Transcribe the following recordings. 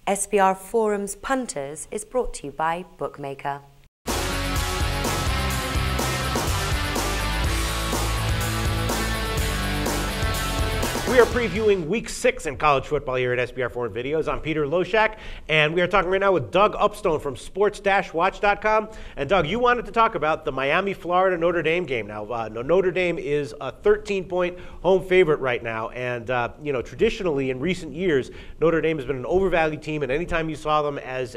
SBR Forum's Punters is brought to you by Bookmaker. We are previewing Week 6 in college football here at SBR Foreign Videos. I'm Peter Loshak, and we are talking right now with Doug Upstone from sports-watch.com. And Doug, you wanted to talk about the Miami, Florida Notre Dame game. Now, Notre Dame is a 13-point home favorite right now, and traditionally in recent years, Notre Dame has been an overvalued team, and anytime you saw them as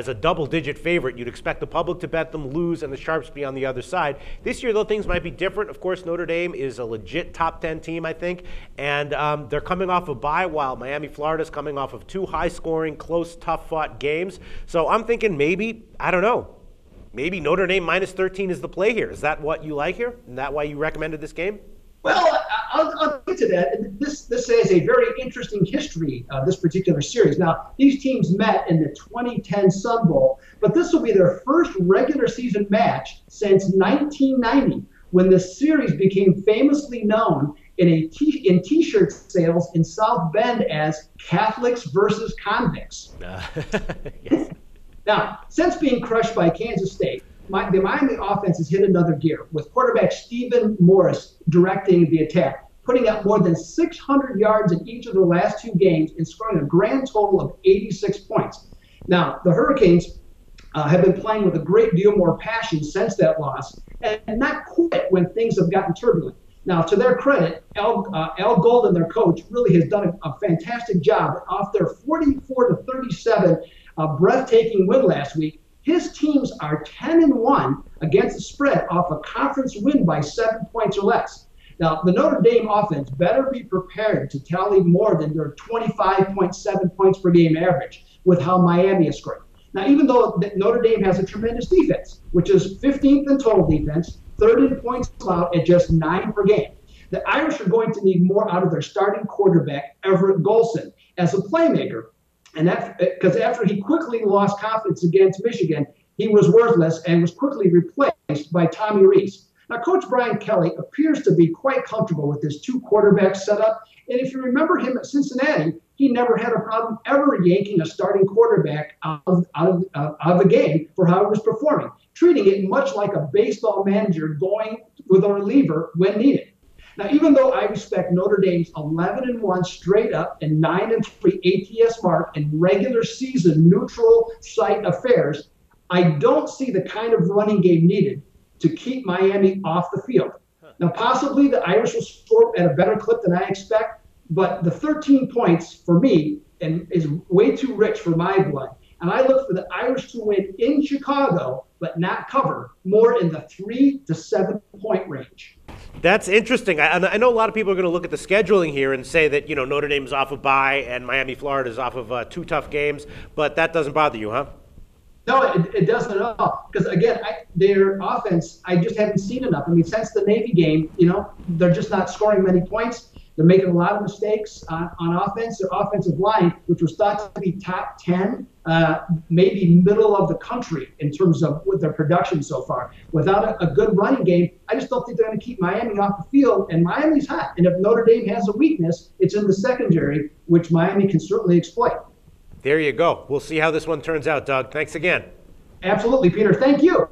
a double-digit favorite, you'd expect the public to bet them, lose, and the sharps be on the other side. This year, though, things might be different. Of course, Notre Dame is a legit top 10 team, I think, and they're coming off a bye while Miami, Florida's coming off of two high-scoring, close, tough-fought games. So I'm thinking maybe Notre Dame minus 13 is the play here. Is that what you like here? Is that why you recommended this game? Well, I'll get to that. This has a very interesting history, this particular series. Now, these teams met in the 2010 Sun Bowl, but this will be their first regular season match since 1990, when the series became famously known in T-shirt sales in South Bend as Catholics versus Convicts. Yes. Now, since being crushed by Kansas State, the Miami offense has hit another gear, with quarterback Stephen Morris directing the attack, putting up more than 600 yards in each of the last two games and scoring a grand total of 86 points. Now, the Hurricanes have been playing with a great deal more passion since that loss, and not quit when things have gotten turbulent. Now, to their credit, Al Golden, their coach, really has done a fantastic job. Off their 44-37 breathtaking win last week, his teams are 10-1 against the spread off a conference win by 7 points or less. Now, the Notre Dame offense better be prepared to tally more than their 25.7 points per game average with how Miami is scoring. Now, even though Notre Dame has a tremendous defense, which is 15th in total defense, third in points allowed at just 9 per game, the Irish are going to need more out of their starting quarterback, Everett Golson, as a playmaker. And that because after he quickly lost confidence against Michigan, he was worthless and was quickly replaced by Tommy Rees. Now, Coach Brian Kelly appears to be quite comfortable with this two-quarterback setup. And if you remember him at Cincinnati, he never had a problem ever yanking a starting quarterback out of the game for how he was performing, treating it much like a baseball manager going with a reliever when needed. Now, even though I respect Notre Dame's 11-1 straight up and 9-3 ATS mark in regular season neutral site affairs, I don't see the kind of running game needed to keep Miami off the field. Now, possibly the Irish will score at a better clip than I expect, but the 13 points for me is way too rich for my blood. And I look for the Irish to win in Chicago, but not cover, more in the 3 to 7 point range. That's interesting. I know a lot of people are going to look at the scheduling here and say that, Notre Dame's off a bye and Miami, Florida is off of two tough games, but that doesn't bother you, huh? No, it doesn't at all. Because, again, their offense, I just haven't seen enough. I mean, since the Navy game, they're just not scoring many points. They're making a lot of mistakes on offense. Their offensive line, which was thought to be top 10, maybe middle of the country in terms of with their production so far. Without a good running game, I just don't think they're going to keep Miami off the field. And Miami's hot. And if Notre Dame has a weakness, it's in the secondary, which Miami can certainly exploit. There you go. We'll see how this one turns out, Doug. Thanks again. Absolutely, Peter. Thank you.